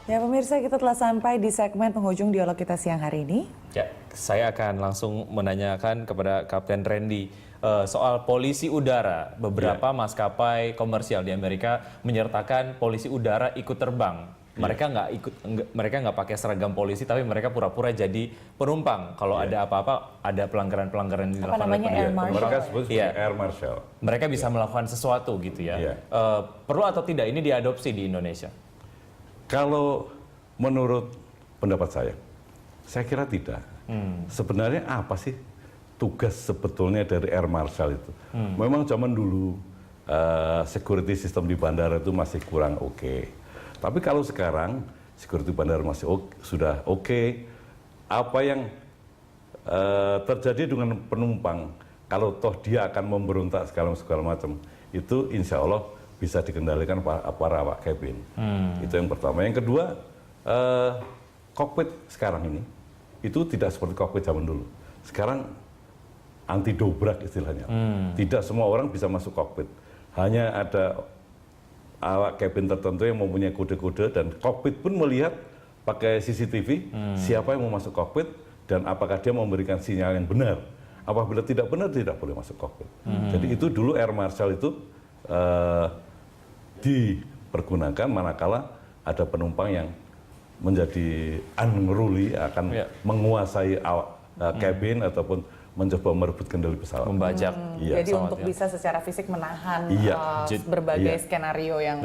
Ya pemirsa, kita telah sampai di segmen penghujung dialog kita siang hari ini. Ya, saya akan langsung menanyakan kepada Kapten Randy soal polisi udara. Beberapa maskapai komersial di Amerika menyertakan polisi udara ikut terbang. Mereka nggak pakai seragam polisi, tapi mereka pura-pura jadi penumpang. Kalau ada apa-apa, ada pelanggaran-pelanggaran yang dilakukan oleh Air Marshal. Mereka sebut Air Marshal. Mereka bisa melakukan sesuatu gitu ya. Perlu atau tidak ini diadopsi di Indonesia? Kalau menurut pendapat saya kira tidak. Sebenarnya apa sih tugas sebetulnya dari Air Marshal itu? Memang zaman dulu security system di bandara itu masih kurang oke. Tapi kalau sekarang security bandara masih sudah oke. Apa yang terjadi dengan penumpang, kalau toh dia akan memberontak segala macam, itu insya Allah bisa dikendalikan para awak kabin. Itu yang pertama. Yang kedua, kokpit sekarang ini itu tidak seperti kokpit zaman dulu. Sekarang anti dobrak istilahnya. Tidak semua orang bisa masuk kokpit. Hanya ada awak kabin tertentu yang mempunyai kode-kode, dan kokpit pun melihat pakai CCTV siapa yang mau masuk kokpit dan apakah dia memberikan sinyal yang benar. Apabila tidak benar, tidak boleh masuk kokpit. Jadi itu dulu Air Marshal itu dipergunakan manakala ada penumpang yang menjadi unruly, akan menguasai kabin ataupun mencoba merebut kendali pesawat. Membajak. Jadi untuk bisa secara fisik menahan berbagai skenario yang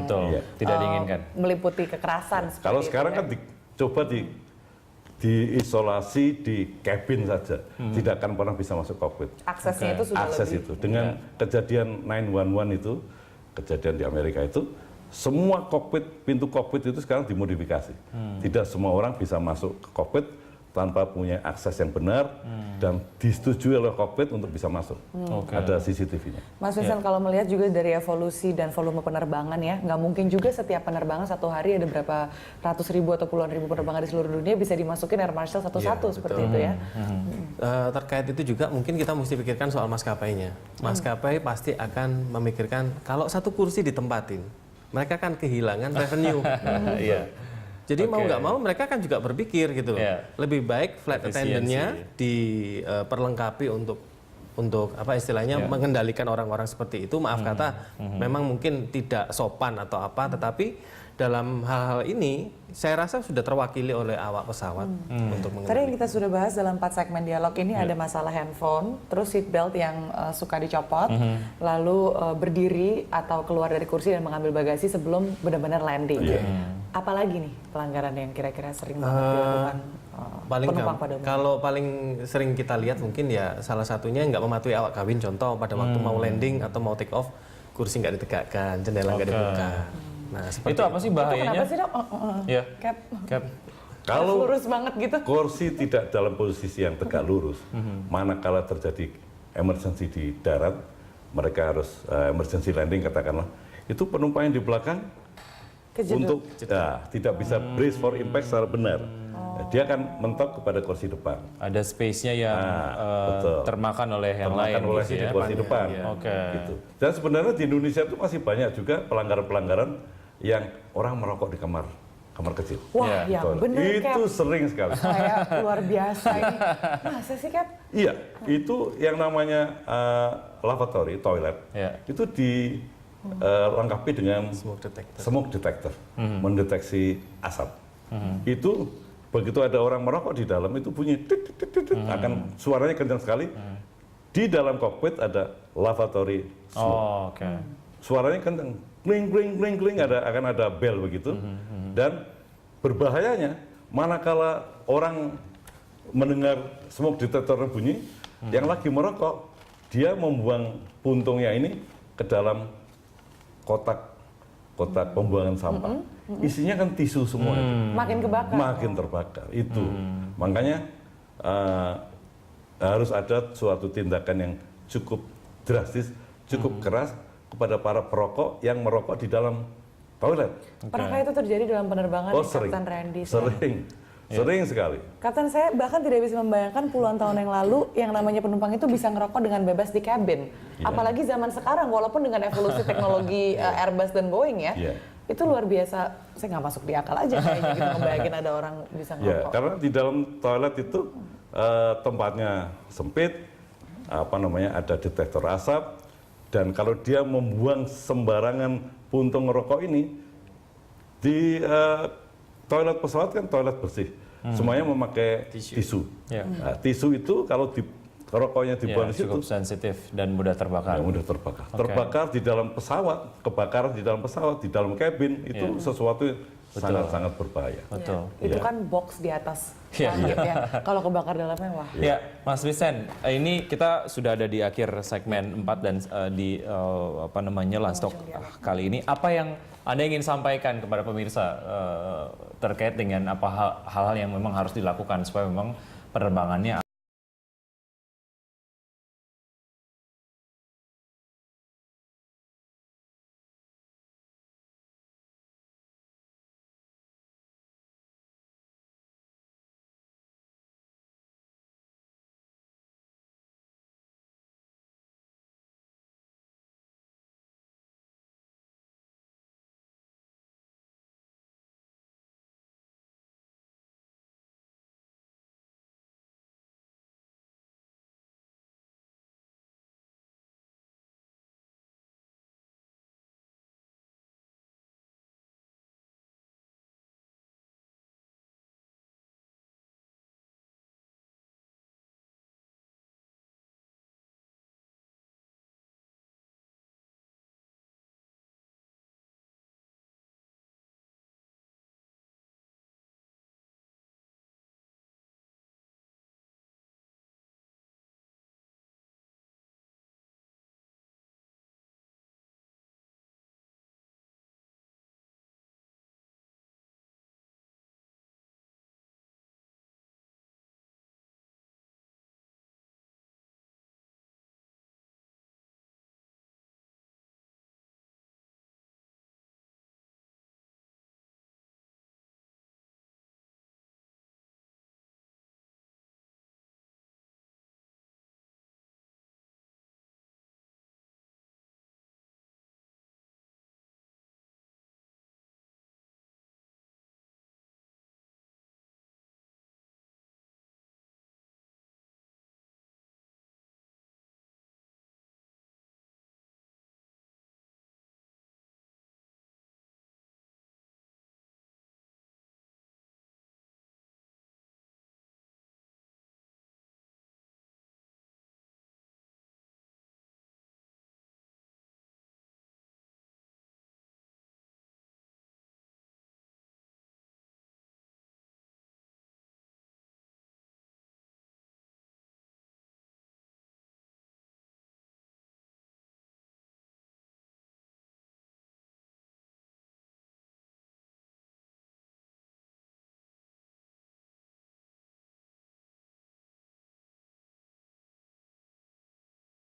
tidak diinginkan. Meliputi kekerasan. Kalau sekarang kan coba diisolasi di kabin saja, tidak akan pernah bisa masuk kokpit. Aksesnya itu sudah Akses lebih. itu. Dengan kejadian 911 itu, kejadian di Amerika itu, semua kokpit, pintu kokpit itu sekarang dimodifikasi. Tidak semua orang bisa masuk ke kokpit tanpa punya akses yang benar dan disetujui oleh kokpit untuk bisa masuk. Ada CCTV-nya. Mas Vincent, kalau melihat juga dari evolusi dan volume penerbangan ya, nggak mungkin juga setiap penerbangan satu hari ada berapa ratus ribu atau puluhan ribu penerbangan di seluruh dunia bisa dimasukin Air Marshal satu-satu seperti itu ya. Terkait itu juga mungkin kita mesti pikirkan soal maskapainya. Maskapai pasti akan memikirkan kalau satu kursi ditempatin, mereka kan kehilangan revenue. Jadi mau nggak mau mereka kan juga berpikir gitu loh. Lebih baik flight attendant-nya diperlengkapi untuk apa istilahnya mengendalikan orang-orang seperti itu. Maaf kata, memang mungkin tidak sopan atau apa, tetapi dalam hal-hal ini saya rasa sudah terwakili oleh awak pesawat untuk mengendalikan. Tadi yang kita sudah bahas dalam 4 segmen dialog ini ada masalah handphone, terus seat belt yang suka dicopot, lalu berdiri atau keluar dari kursi dan mengambil bagasi sebelum benar-benar landing. Apalagi nih pelanggaran yang kira-kira sering banget dilakukan penumpang pada umumnya? Kalau paling sering kita lihat mungkin ya salah satunya nggak mematuhi awak kabin. Contoh pada waktu mau landing atau mau take off, kursi nggak ditegakkan, jendela nggak dibuka. Nah, itu apa sih bahayanya? Itu kenapa sih dok? Cap. Kalau lurus banget gitu. kursi tidak dalam posisi yang tegak lurus, manakala terjadi emergency di darat, mereka harus emergency landing katakanlah, itu penumpang yang di belakang untuk tidak bisa brace for impact secara benar. Dia akan mentok kepada kursi depan. Ada space-nya yang termakan oleh yang lain. Termakan oleh gitu ya? kursi depan. Gitu. Dan sebenarnya di Indonesia itu masih banyak juga pelanggaran-pelanggaran yang orang merokok di kamar kecil. Wah, yang benar itu sering sekali. Kayak luar biasa ini. Masa sih Cap? Iya, itu yang namanya lavatory, toilet. Itu dilengkapi dengan smoke detector, mendeteksi asap. Itu begitu ada orang merokok di dalam itu bunyi akan suaranya kencang sekali. Di dalam kokpit ada lavatory smoke. Suaranya kencang, kling kling kling kling, akan ada bel begitu. Dan berbahayanya manakala orang mendengar smoke detector bunyi, yang lagi merokok dia membuang puntungnya ini ke dalam kotak pembuangan sampah. Isinya kan tisu semua. Makin kebakar. Makin terbakar. Itu. Makanya harus ada suatu tindakan yang cukup drastis, cukup keras kepada para perokok yang merokok di dalam toilet. Pernahkah itu terjadi dalam penerbangan Kapten Randy? Sering sekali. Kapten, saya bahkan tidak bisa membayangkan puluhan tahun yang lalu yang namanya penumpang itu bisa ngerokok dengan bebas di kabin. Apalagi zaman sekarang, walaupun dengan evolusi teknologi Airbus dan Boeing ya. Itu luar biasa, saya nggak masuk di akal aja kayaknya gitu, ngebayangin ada orang bisa Ya, ngerokok. karena di dalam toilet itu tempatnya sempit, ada detektor asap, dan kalau dia membuang sembarangan puntung rokok ini di toilet pesawat kan toilet bersih, semuanya memakai tisu. Ya. Nah, tisu itu kalau rokoknya dibuang di situ, cukup sensitif dan mudah terbakar. ya mudah terbakar. Terbakar di dalam pesawat, kebakaran di dalam pesawat, di dalam kabin itu sesuatu yang sangat-sangat berbahaya. Betul. Itu kan box di atas Iya. langit ya. Kalau kebakar dalamnya wah. Ya, Mas Vincent, ini kita sudah ada di akhir segmen 4 dan di Landstalk kali ini. Apa yang Anda ingin sampaikan kepada pemirsa terkait dengan hal-hal yang memang harus dilakukan supaya memang penerbangannya